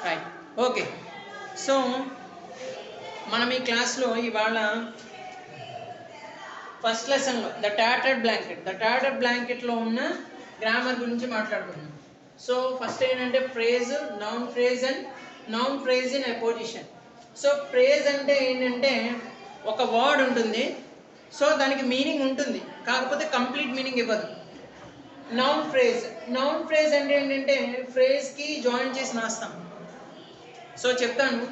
Right. Okay. So మనం ఈ క్లాస్లో ఇవాళ ఫస్ట్ లెసన్లో ద టాటర్డ్ బ్లాంకెట్లో ఉన్న గ్రామర్ గురించి మాట్లాడుకున్నాం. సో ఫస్ట్ ఏంటంటే phrase, noun phrase and noun phrase in apposition. So phrase అంటే ఏంటంటే ఒక వర్డ్ ఉంటుంది, సో దానికి మీనింగ్ ఉంటుంది, కాకపోతే కంప్లీట్ మీనింగ్ ఇవ్వదు. నౌన్ ఫ్రేజ్ అంటే ఏంటంటే ఫ్రేజ్కి జాయిన్ చేసి రాస్తాం. సో చెప్తాను.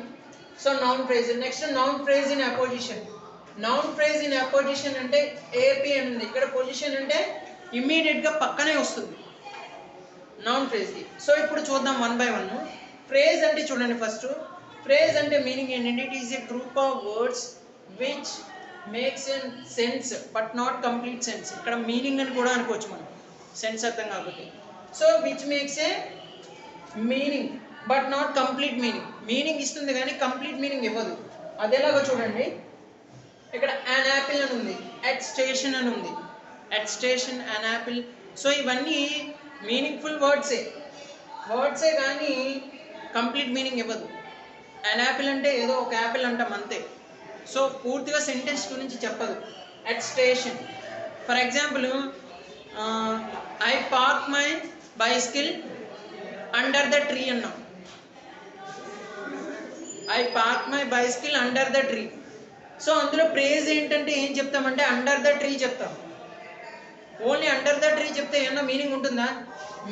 So noun phrase. Next noun phrase in opposition. Noun phrase in opposition అంటే ఏపీ అని ఉంది, ఇక్కడ పొజిషన్ అంటే ఇమ్మీడియట్గా పక్కనే వస్తుంది నౌన్ ఫ్రేజ్కి. సో ఇప్పుడు చూద్దాం వన్ బై వన్. ఫ్రేజ్ అంటే చూడండి, ఫస్ట్ ఫ్రేజ్ అంటే మీనింగ్ ఏంటంటే it is a group of words which makes sense but not complete sense. ఇక్కడ మీనింగ్ అని కూడా అనుకోవచ్చు మనం, సెన్స్ అర్థం కాకపోతే. So which makes a meaning but not complete meaning. Meaning ఇస్తుంది కానీ కంప్లీట్ మీనింగ్ ఇవ్వదు. అదేలాగా చూడండి, ఇక్కడ అన్ యాపిల్ అని ఉంది, అట్ స్టేషన్ అని ఉంది, at station an apple. So ఇవన్నీ మీనింగ్ఫుల్ వర్డ్సే కానీ కంప్లీట్ మీనింగ్ ఇవ్వదు. అన్ యాపిల్ అంటే ఏదో ఒక యాపిల్ అంటాం అంతే. సో పూర్తిగా సెంటెన్స్ గురించి చెప్పదు. At station for example, I park my bicycle under the tree అన్నాం. I park my bicycle under the tree. So అందులో ప్రేజ్ ఏంటంటే ఏం చెప్తామంటే అండర్ ద ట్రీ చెప్తాం. ఓన్లీ అండర్ ద ట్రీ చెప్తే ఏమన్నా మీనింగ్ ఉంటుందా?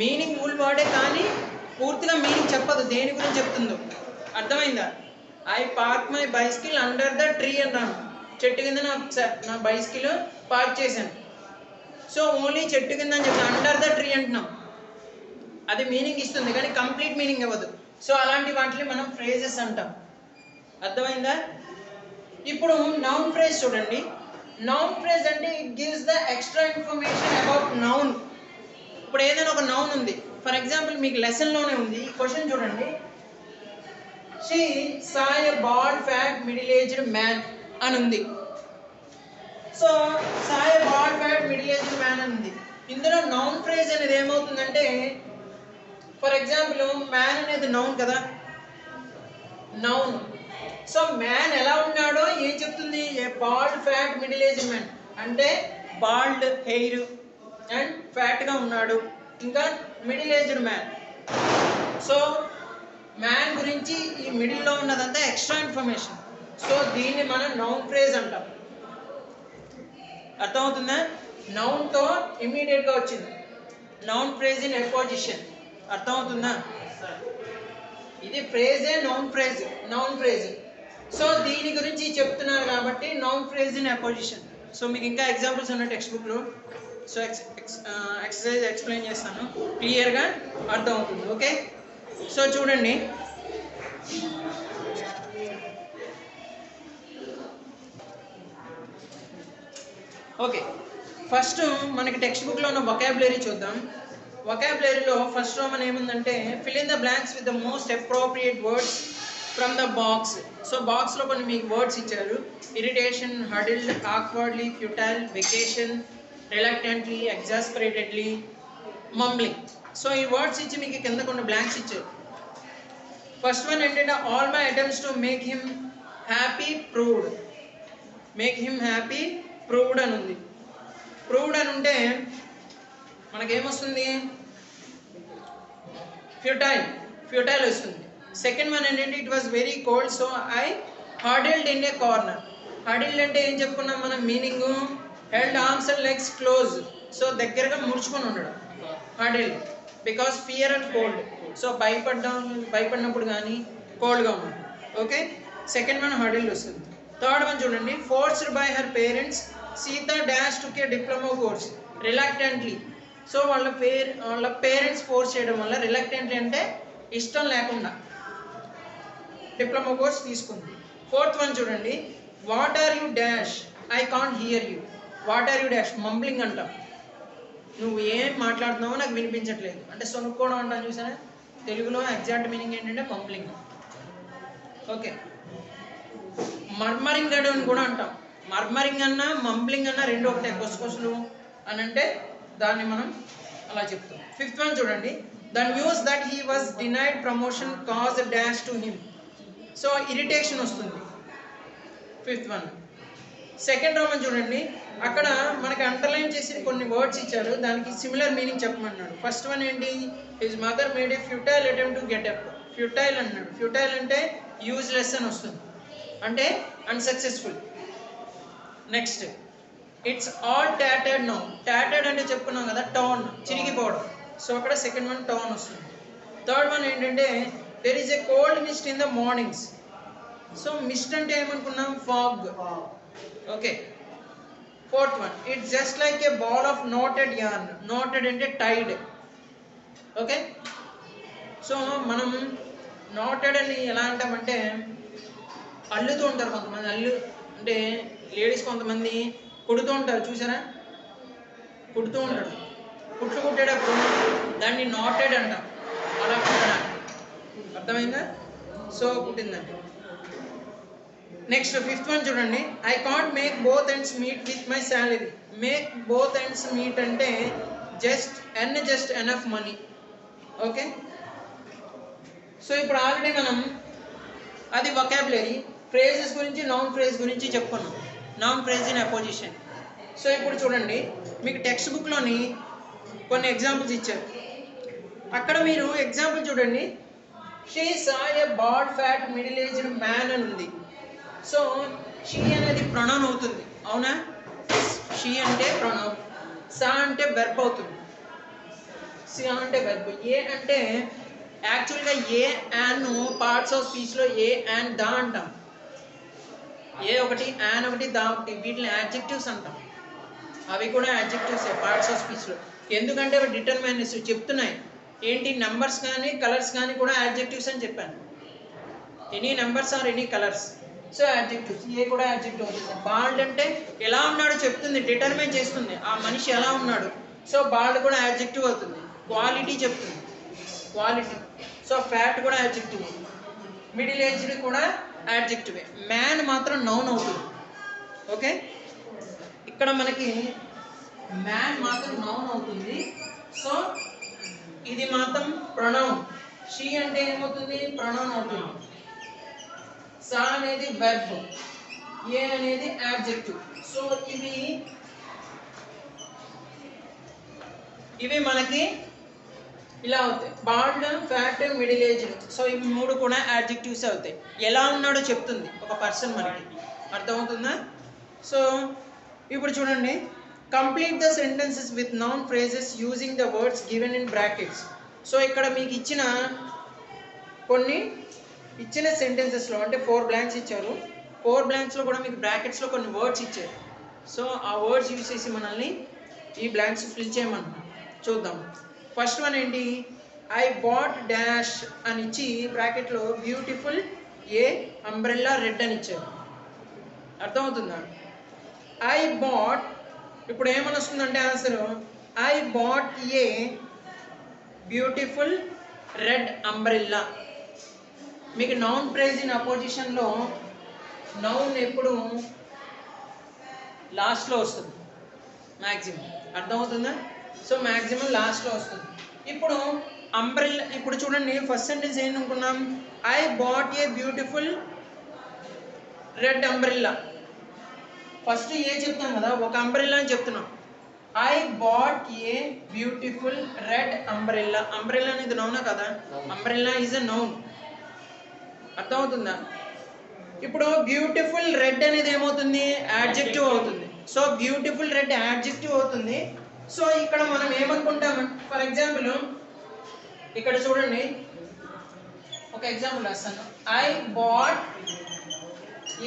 మీనింగ్ ఫుల్ వర్డే కానీ పూర్తిగా మీనింగ్ చెప్పదు, దేని గురించి చెప్తుందో. అర్థమైందా? I park my bicycle under the tree అన్నాను, చెట్టు కింద నా బైసికల్ పార్క్ చేశాను. సో ఓన్లీ చెట్టు కింద అని చెప్తాను, అండర్ ద ట్రీ అంటున్నాం. అది మీనింగ్ ఇస్తుంది కానీ కంప్లీట్ మీనింగ్ ఇవ్వదు. సో అలాంటి వాటిని మనం ఫ్రేజెస్ అంటాం. అర్థమైందా? ఇప్పుడు నౌన్ ఫ్రేజ్ చూడండి. నౌన్ ఫ్రేజ్ అంటే it gives the extra information about noun. ఇప్పుడు ఏదైనా ఒక నౌన్ ఉంది, ఫర్ ఎగ్జాంపుల్ మీకు లెసన్లోనే ఉంది. ఈ క్వశ్చన్ చూడండి, she saw a bald fat middle aged man అని ఉంది. So saw a bald fat middle aged man అని ఉంది. ఇందులో నౌన్ ఫ్రేజ్ అనేది ఏమవుతుందంటే, ఫర్ ఎగ్జాంపుల్ మ్యాన్ అనేది నౌన్ కదా, నౌన్. సో మ్యాన్ ఎలా ఉన్నాడో ఏం చెప్తుంది? A bald fat middle age man అంటే బాల్డ్ హెయిర్ అండ్ ఫ్యాట్గా ఉన్నాడు, ఇంకా middle aged man. So man గురించి ఈ మిడిల్లో ఉన్నదంతా ఎక్స్ట్రా ఇన్ఫర్మేషన్. సో దీన్ని మనం నౌన్ ఫ్రేజ్ అంటాం. అర్థమవుతుందా? నౌన్తో ఇమ్మీడియట్గా వచ్చింది నౌన్ ఫ్రేజ్ ఇన్ అపోజిషన్. అర్థమవుతుందా? ఇది ఫ్రేజే నౌన్ ఫ్రేజ్. సో దీని గురించి చెప్తున్నారు కాబట్టి noun phrase in apposition. So మీకు ఇంకా ఎగ్జాంపుల్స్ ఉన్నాయి టెక్స్ట్ బుక్లో. సో ఎక్సర్సైజ్ ఎక్స్ప్లెయిన్ చేస్తాను, క్లియర్గా అర్థమవుతుంది. ఓకే. సో చూడండి, ఓకే ఫస్ట్ మనకి టెక్స్ట్ బుక్లో ఉన్న వొకాబులరీ చూద్దాం. వొకాబులరీలో ఫస్ట్ రోమన్ ఏముందంటే fill in the blanks with the most appropriate words from the box. So బాక్స్లో కొన్ని మీకు వర్డ్స్ ఇచ్చారు. Irritation, huddled, awkwardly, futile, vacation, reluctantly, exasperatedly, mumbling. So ఈ వర్డ్స్ ఇచ్చి మీకు కింద కొన్ని బ్లాంక్స్ ఇచ్చారు. ఫస్ట్ వన్ ఏంటంటే all my attempts to make him happy proved. Make him happy proved అని ఉంది. ప్రూవ్డ్ అని ఉంటే మనకేమొస్తుంది? ఫ్యూటైల్ వస్తుంది. సెకండ్ వన్ ఏంటంటే it was very cold so I huddled in a corner. Huddled అంటే ఏం చెప్పుకున్నాం మనం meaning? Held arms and legs close. So దగ్గరగా ముడుచుకొని ఉండడం huddled, because fear and cold. So భయపడినప్పుడు కానీ కోల్డ్గా ఉండడం. ఓకే, సెకండ్ వన్ హడిల్డ్ వస్తుంది. థర్డ్ వన్ చూడండి, forced by her parents Sita dash took a diploma course reluctantly. So వాళ్ళ పేరెంట్స్ ఫోర్స్ చేయడం వల్ల, రిలక్టెంట్లీ అంటే ఇష్టం లేకుండా, డిప్లొమా కోర్స్ తీసుకుంది. ఫోర్త్ వన్ చూడండి, what are you dash I can't hear you. What are you dash mumbling అంటాం. నువ్వు ఏం మాట్లాడుతున్నావో నాకు వినిపించట్లేదు అంటే సొనుక్కోవడం అంటాను చూసారా. తెలుగులో ఎగ్జాక్ట్ మీనింగ్ ఏంటంటే మంబ్లింగ్. ఓకే, మర్మరింగ్ అని కూడా అంటాం. మర్మరింగ్ అన్నా మంబ్లింగ్ అన్నా రెండు ఒకటే, కొసలు అని అంటే దాన్ని మనం అలా చెప్తాం. ఫిఫ్త్ వన్ చూడండి, The news that he was denied promotion caused dash to him. So irritation వస్తుంది. Fifth one. సెకండ్ రోమన్ చూడండి, అక్కడ మనకి అండర్లైన్ చేసి కొన్ని వర్డ్స్ ఇచ్చారు, దానికి సిమిలర్ మీనింగ్ చెప్పమన్నాడు. ఫస్ట్ వన్ ఏంటి? His mother made a futile attempt to get up. Futile అన్నాడు. ఫ్యూటైల్ అంటే యూజ్లెస్ అని వస్తుంది, అంటే unsuccessful. Next, it's all tattered now. Tattered అంటే చెప్పుకున్నాం కదా, టోన్, చిరిగిపోవడం. సో అక్కడ సెకండ్ వన్ టోన్ వస్తుంది. థర్డ్ వన్ ఏంటంటే there is a cold mist in the mornings. So mist అంటే ఏమనుకున్నాం? Fog. Okay. Fourth one, it's just like a ball of knotted yarn. Knotted అంటే టైడ్. ఓకే. సో మనం knotted అని ఎలా అంటామంటే అల్లుతూ ఉంటారు కొంతమంది. అల్లు అంటే లేడీస్ కొంతమంది కుడుతూ ఉంటారు, చూసారా? కుడుతూ ఉంటాడు. కుట్లు కుట్టేటప్పుడు దాన్ని నాటెడ్ అంటాం, అలా కుట్టడానికి. అర్థమైందా? సో కుట్టిందండి. నెక్స్ట్ ఫిఫ్త్ వన్ చూడండి, I can't make both ends meet with my salary. Make both ends meet అంటే just enough money. Okay. So ఇప్పుడు ఆల్రెడీ మనం అది వొకాబులరీ. ఫ్రేజెస్ గురించి, నౌన్ ఫ్రేజ్ గురించి చెప్పుకున్నాం. Noun phrase in apposition. So ఇప్పుడు చూడండి, మీకు టెక్స్ట్ బుక్లోని కొన్ని ఎగ్జాంపుల్స్ ఇచ్చారు. అక్కడ మీరు ఎగ్జాంపుల్ చూడండి, she saw a bald fat middle aged man అని ఉంది. సో షీ అనేది ప్రొనౌన్ అవుతుంది, అవునా? షీ అంటే ప్రొనౌన్, సా అంటే వెర్బ్ అవుతుంది, సి అంటే వెర్బ్. ఏ అంటే యాక్చువల్గా ఏ యాన్ పార్ట్స్ ఆఫ్ స్పీచ్లో ఏ అండ్ దా అంటాం. ఏ ఒకటి, యాన్ ఒకటి, దా ఒకటి, వీటిని యాడ్జెక్టివ్స్ అంటాం. అవి కూడా యాడ్జెక్టివ్స్ పార్ట్స్ ఆఫ్ స్పీచ్లో. ఎందుకంటే అవి డిటర్మినర్స్ చెప్తున్నాయి. ఏంటి? నెంబర్స్ కానీ కలర్స్ కానీ కూడా యాడ్జెక్టివ్స్ అని చెప్పాను. Any numbers or any colours, so adjectives. A కూడా యాడ్జెక్టివ్ అవుతుంది. బాల్డ్ అంటే ఎలా ఉన్నాడో చెప్తుంది, డిటర్మైన్ చేస్తుంది ఆ మనిషి ఎలా ఉన్నాడు. సో బాల్డ్ కూడా యాడ్జెక్టివ్ అవుతుంది. క్వాలిటీ చెప్తుంది, క్వాలిటీ. సో ఫ్యాట్ కూడా యాడ్జెక్టివ్. మిడిల్ ఏజ్డ్ కూడా యాడ్జెక్టివే. మ్యాన్ మాత్రం నౌన్ అవుతుంది. ఓకే. ఇక్కడ మనకి మ్యాన్ మాత్రం నౌన్ అవుతుంది. సో ఇది మాత్రం ప్రొనౌన్. షీ అంటే ఏమవుతుంది? ప్రొనౌన్ అవుతుంది. సా అనేది వెర్బ్, ఏ అనేది యాడ్జెక్టివ్. సో ఇవి మనకి ఇలా అవుతాయి. Bald, fat, middle aged. So ఇవి మూడు కూడా యాడ్జెక్టివ్స్ అవుతాయి. ఎలా ఉన్నాడో చెప్తుంది ఒక పర్సన్ మనకి. అర్థమవుతుందా? సో ఇప్పుడు చూడండి, complete the sentences with noun phrases using the words given in brackets. So ఇక్కడ మీకు ఇచ్చిన సెంటెన్సెస్లో అంటే 4 బ్లాంక్స్ ఇచ్చారు. 4 బ్లాంక్స్లో కూడా మీకు బ్రాకెట్స్లో కొన్ని వర్డ్స్ ఇచ్చారు. సో ఆ వర్డ్స్ యూజ్ చేసి మనల్ని ఈ బ్లాంక్స్ ఫిల్ చేయమంటున్నాం. చూద్దాం. ఫస్ట్ వన్ ఏంటి? ఐ బాట్ డాష్ అని ఇచ్చి బ్రాకెట్లో బ్యూటిఫుల్ ఏ అంబ్రెల్లా రెడ్ అని ఇచ్చారు. అర్థమవుతుందా? ఐ బాట్, ఇప్పుడు ఏమని వస్తుందంటే answer, I bought a beautiful red umbrella. మీకు నౌన్ ఫ్రేజ్ ఇన్ అపోజిషన్లో నౌన్ ఎప్పుడు లాస్ట్లో వస్తుంది మ్యాక్సిమం. అర్థమవుతుందా? సో మ్యాక్సిమం లాస్ట్లో వస్తుంది. ఇప్పుడు అంబ్రెల్లా, ఇప్పుడు చూడండి ఫస్ట్ సెంటెన్స్ ఏం అనుకున్నాం? I bought a beautiful red umbrella. First a చెప్తాం కదా, ఒక అంబ్రెల్లా అని చెప్తున్నాం. I bought a beautiful red umbrella. Umbrella అనేది నౌనా కదా? Umbrella is a noun. అర్థమవుతుందా? ఇప్పుడు బ్యూటిఫుల్ రెడ్ అనేది ఏమవుతుంది? యాడ్జెక్టివ్ అవుతుంది. సో బ్యూటిఫుల్ రెడ్ యాడ్జెక్టివ్ అవుతుంది. సో ఇక్కడ మనం ఏమనుకుంటామంటే, ఫర్ ఎగ్జాంపుల్ ఇక్కడ చూడండి, ఒక ఎగ్జాంపుల్ రాస్తాను. I bought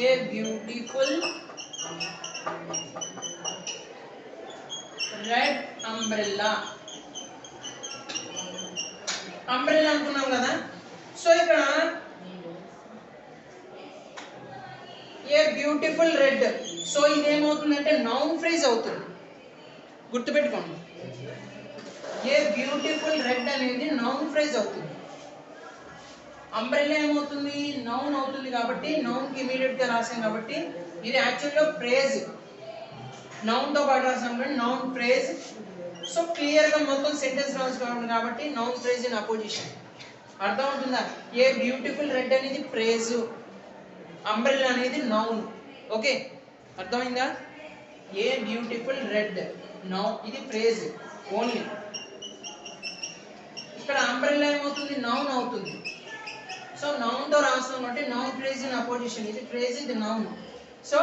a beautiful red umbrella. Umbrella అనుకున్నాం కదా. సో ఇక్కడ ఏ బ్యూటిఫుల్ రెడ్, సో ఇదేమవుతుందంటే నౌన్ ఫ్రేజ్ అవుతుంది. గుర్తుపెట్టుకోండి, ఏ బ్యూటిఫుల్ రెడ్ అనేది నౌన్ ఫ్రేజ్ అవుతుంది. అంబ్రెల్లా ఏమవుతుంది? నౌన్ అవుతుంది. కాబట్టి నౌన్కి ఇమీడియట్గా రాసాం కాబట్టి ఇది యాక్చువల్గా ఫ్రేజ్. నౌన్తో పాటు రాసాం కాబట్టి నౌన్ ఫ్రేజ్ సో క్లియర్గా మొత్తం సెంటెన్స్ రాసుకోవాలి కాబట్టి నౌన్ ఫ్రేజ్ ఇన్ అపోజిషన్. అర్థం అవుతుందా? ఏ బ్యూటిఫుల్ రెడ్ అనేది ప్రేజ్, అంబ్రెల్లా అనేది నౌన్. ఓకే, అర్థమైందా? ఏ బ్యూటిఫుల్ రెడ్ నౌన్, ఇది ప్రేజ్ ఓన్లీ. ఇక్కడ అంబ్రెల్లా ఏమవుతుంది? నౌన్ అవుతుంది. సో నౌన్తో రాస్తాం కాబట్టి నౌన్ ఫ్రేజ్ ఇన్ అపోజిషన్. ఇది ఫ్రేజ్, ఇది నౌన్. సో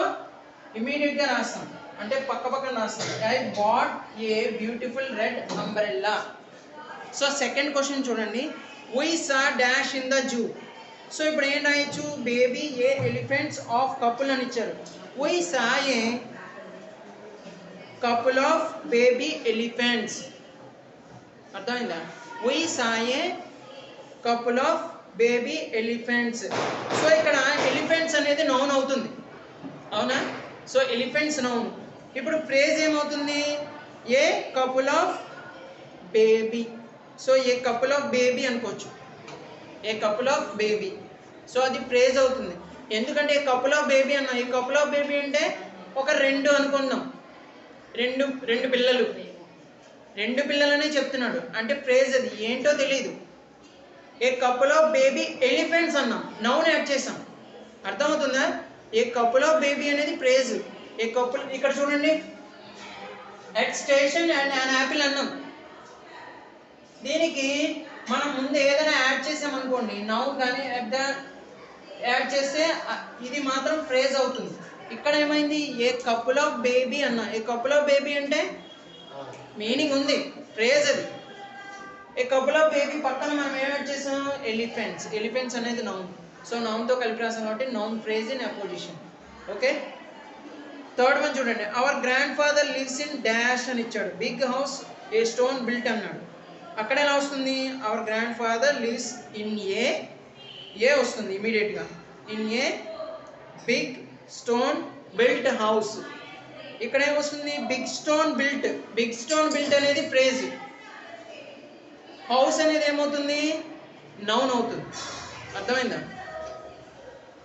ఇమీడియట్గా రాస్తాం, అంటే పక్క పక్కన రాస్తాం. I bought a beautiful red umbrella. So second question చూడండి, we saw dash in the zoo. So ఇప్పుడు ఏం రాయొచ్చు? Baby A elephants of couple అని ఇచ్చారు. we saw a couple of baby elephants. అర్థమైందా? we saw a couple of baby elephants. So ఇక్కడ elephants అనేది noun అవుతుంది, అవునా? So elephants noun. ఇప్పుడు ఫ్రేజ్ ఏమవుతుంది? A couple of baby. So a couple of baby అనుకోవచ్చు, a couple of baby. So అది phrase అవుతుంది. ఎందుకంటే ఏ కపుల్ ఆఫ్ బేబీ అన్నా, ఈ కపుల్ ఆఫ్ బేబీ అంటే ఒక రెండు అనుకుందాం, రెండు పిల్లలు, రెండు పిల్లలనే చెప్తున్నాడు అంటే ఫ్రేజ్ అది ఏంటో తెలియదు. ఏ కపుల్ ఆఫ్ బేబీ ఎలిఫెంట్స్ అన్నాం, నౌన్ యాడ్ చేసాం. అర్థమవుతుందా? ఏ కపుల్ ఆఫ్ బేబీ అనేది ఫ్రేజ్. ఏ కపుల్, ఇక్కడ చూడండి, at station and an apple అన్నాం. దీనికి మనం ముందు ఏదైనా యాడ్ చేసామనుకోండి, నౌన్ కానీ యాడ్ చేస్తే ఇది మాత్రం ఫ్రేజ్ అవుతుంది. ఇక్కడ ఏమైంది? ఏ కపుల్ ఆఫ్ బేబీ అన్నా. ఏ కపుల్ ఆఫ్ బేబీ అంటే మీనింగ్ ఉంది, ఫ్రేజ్ అది. ఏ కపుల్ ఆఫ్ బేబీ పక్కన మనం ఏం యాడ్ చేసాం? ఎలిఫెంట్స్. ఎలిఫెంట్స్ అనేది నౌన్. సో నౌన్తో కలిపి రాసాం కాబట్టి noun phrase in apposition. Okay, third one చూడండి, our grandfather lives in dash అని ఇచ్చాడు. Big house a stone built అన్నాడు. అక్కడ ఎలా వస్తుంది? Our grandfather lives in a వస్తుంది ఇమీడియట్గా. In a big stone built house. ఇక్కడ ఏమొస్తుంది? Big stone built. Big stone built అనేది ఫ్రేజ్. హౌస్ అనేది ఏమవుతుంది? నౌన్ అవుతుంది. అర్థమైందా?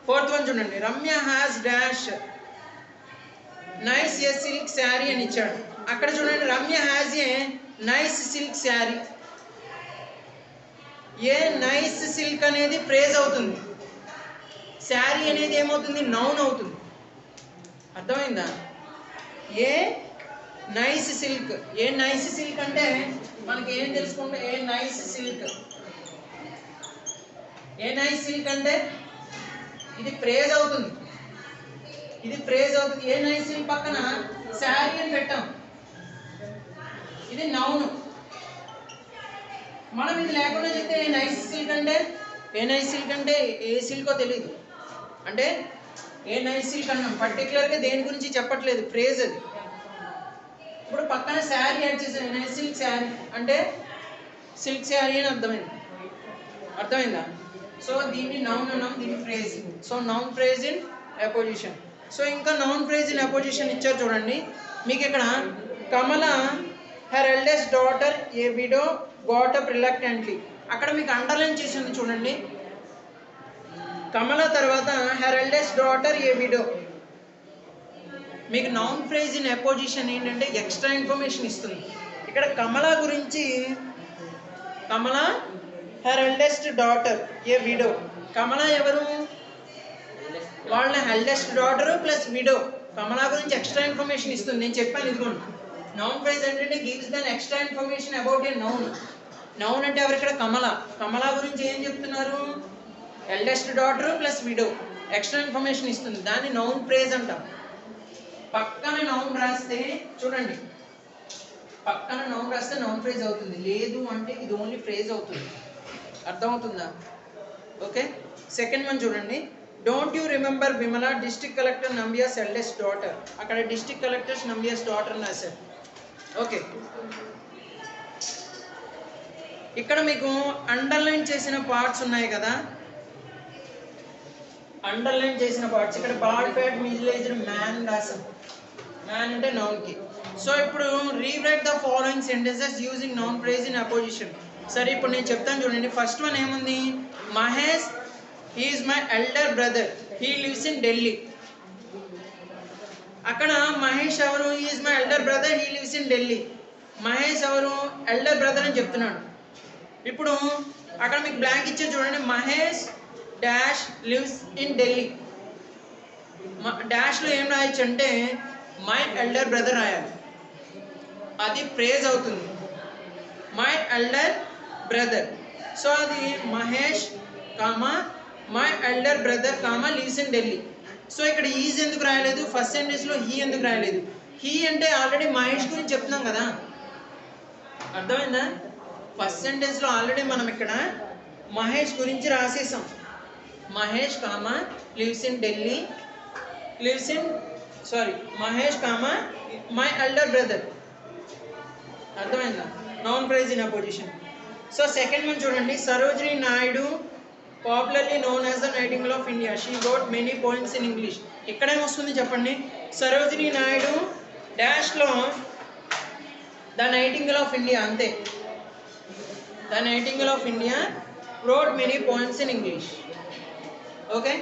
ఫోర్త్ వన్ చూడండి, Ramya has dash nice A silk sari అని ఇచ్చాడు. అక్కడ చూడండి, Ramya has a nice silk sari. A nice silk అనేది ఫ్రేజ్ అవుతుంది, శారీ అనేది ఏమవుతుంది? నౌన్ అవుతుంది. అర్థమైందా? A nice silk. A nice silk అంటే మనకి ఏం తెలుసుకుంటే, a nice silk, a nice silk అంటే ఇది ఫ్రేజ్ అవుతుంది, ఇది ఫ్రేజ్ అవుతుంది. ఏ నైస్ సిల్క్ పక్కన శారీ అని పెట్టాం, ఇది నౌన్. మనం ఇది లేకుండా చెప్తే ఏ నైస్ సిల్క్ అంటే, ఏ నైస్ సిల్క్ అంటే ఏ సిల్కో తెలియదు, అంటే ఏ నైస్ సిల్క్ అన్నాం. పర్టికులర్గా దేని గురించి చెప్పట్లేదు, ఫ్రేజ్ అది. ఇప్పుడు పక్కన శారీ యాడ్ చేసాను, నైస్ సిల్క్ శారీ అంటే సిల్క్ శారీ అని అర్థమైందా? సో దీన్ని నౌన్ అన్నాం, దీన్ని phrase. So noun phrase in apposition. So ఇంకా నౌన్ ఫ్రేజ్ ఇన్ అపోజిషన్ ఇచ్చారు చూడండి. మీకు ఇక్కడ Kamala her eldest daughter a widow got up reluctantly. అక్కడ మీకు అండర్లైన్ చేసింది చూడండి, కమల తర్వాత her eldest daughter a widow. మీకు నౌన్ ఫ్రేజ్ ఇన్ అపోజిషన్ ఏంటంటే ఎక్స్ట్రా ఇన్ఫర్మేషన్ ఇస్తుంది. ఇక్కడ కమల గురించి, Kamala her eldest daughter a widow. Kamala ఎవరు? వాళ్ళ eldest daughter plus widow. Kamala గురించి ఎక్స్ట్రా ఇన్ఫర్మేషన్ ఇస్తుంది. నేను చెప్పాను ఇదిగోండి, నౌన్ ఫ్రేజ్ ఏంటంటే gives than extra information about a noun. Noun అంటే ఎవరు? ఇక్కడ కమల. కమల గురించి ఏం చెప్తున్నారు? Eldest daughter plus widow, extra information ఇస్తుంది. దాన్ని నౌన్ ఫ్రేజ్ అంటాం. పక్కన నౌన్ రాస్తే చూడండి, పక్కన నౌన్ రాస్తే నౌన్ ఫ్రేజ్ అవుతుంది, లేదు అంటే ఇది ఓన్లీ ఫ్రేజ్ అవుతుంది. అర్థమవుతుందా? ఓకే, సెకండ్ వన్ చూడండి, don't you remember Vimala district collector Nambiar's eldest daughter. అక్కడ డిస్ట్రిక్ట్ కలెక్టర్స్ నంబియాస్ డాటర్ అని రాశారు. ఓకే, ఇక్కడ మీకు అండర్లైన్ చేసిన పార్ట్స్ ఉన్నాయి కదా, అండర్లైన్ చేసిన పార్ట్స్. ఇక్కడ bald fat middle aged man రాసాం, మ్యాన్ అంటే నౌన్ కి. సో ఇప్పుడు rewrite the following sentences using noun phrase in apposition. సరే ఇప్పుడు నేను చెప్తాను చూడండి. ఫస్ట్ వన్ ఏముంది? Mahesh is my elder brother, he lives in Delhi. అక్కడ మహేష్ ఎవరు? Is my elder brother, he lives in Delhi. Mahesh ఎవరు ఎల్డర్ బ్రదర్ అని చెప్తున్నాడు. ఇప్పుడు అక్కడ మీకు బ్లాంక్ ఇచ్చే చూడండి, Mahesh dash lives in Delhi. డాష్లో ఏం రాయొచ్చు అంటే మై ఎల్డర్ బ్రదర్ రాయాలి, అది ప్రేజ్ అవుతుంది. My elder brother. సో అది Mahesh comma my elder brother comma lives in Delhi. So ఇక్కడ ఈజ్ ఎందుకు రాయలేదు, ఫస్ట్ సెంటెన్స్లో హీ ఎందుకు రాయలేదు? హీ అంటే ఆల్రెడీ మహేష్ గురించి చెప్తున్నాం కదా, అర్థమైందా? ఫస్ట్ సెంటెన్స్లో ఆల్రెడీ మనం ఇక్కడ మహేష్ గురించి రాసేసాం. Mahesh comma lives in Delhi, Mahesh comma my elder brother. అర్థమైందా? Noun phrase in apposition. So second one చూడండి, Sarojini Naidu popularly known as the nightingale of India, she wrote many poems in English. ఎక్కడేమొస్తుంది చెప్పండి, సరోజిని నాయుడు డాష్లో ద నైటింగేల్ ఆఫ్ ఇండియా, అంతే. The nightingale of India wrote many poems in English. Okay.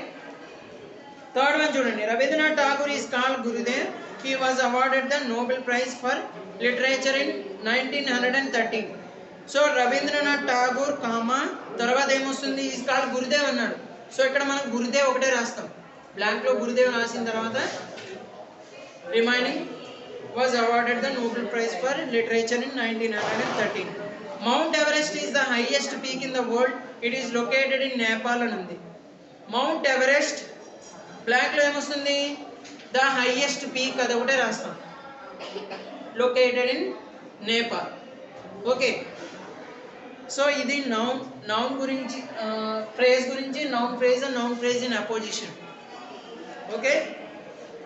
Third one చూడండి, Rabindranath Tagore is called Gurudev, he was awarded the Nobel prize for literature in 1913. So Rabindranath Tagore comma తర్వాత ఏమొస్తుంది, is called Gurudev అన్నాడు. So ఇక్కడ మనం గురుదేవ్ ఒకటే రాస్తాం, బ్లాంక్లో గురుదేవ్ రాసిన తర్వాత remaining was awarded the Nobel prize for literature in 1913. Mount Everest is the highest peak in the world, it is located in Nepal అని ఉంది. మౌంట్ ఎవరెస్ట్ బ్లాంక్లో ఏమొస్తుంది, ద హైయెస్ట్ పీక్, అది ఒకటే రాస్తాం, located in Nepal. Okay. So ఇది noun గురించి, phrase గురించి, noun phrase and noun phrase in apposition. Okay,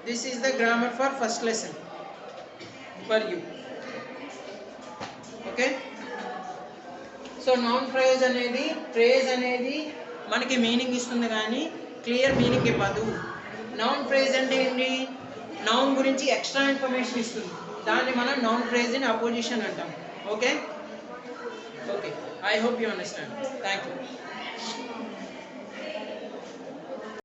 this is the grammar for first lesson for you. Okay. So noun phrase అనేది మనకి meaning ఇస్తుంది కానీ క్లియర్ మీనింగ్ ఇవ్వదు. నౌన్ ఫ్రేజ్ అంటే ఏంటి, నౌన్ గురించి ఎక్స్ట్రా ఇన్ఫర్మేషన్ ఇస్తుంది, దాన్ని మనం నౌన్ ఫ్రేజ్ ఇన్ అపోజిషన్ అంటాం. Okay. I hope you understand. Thank you.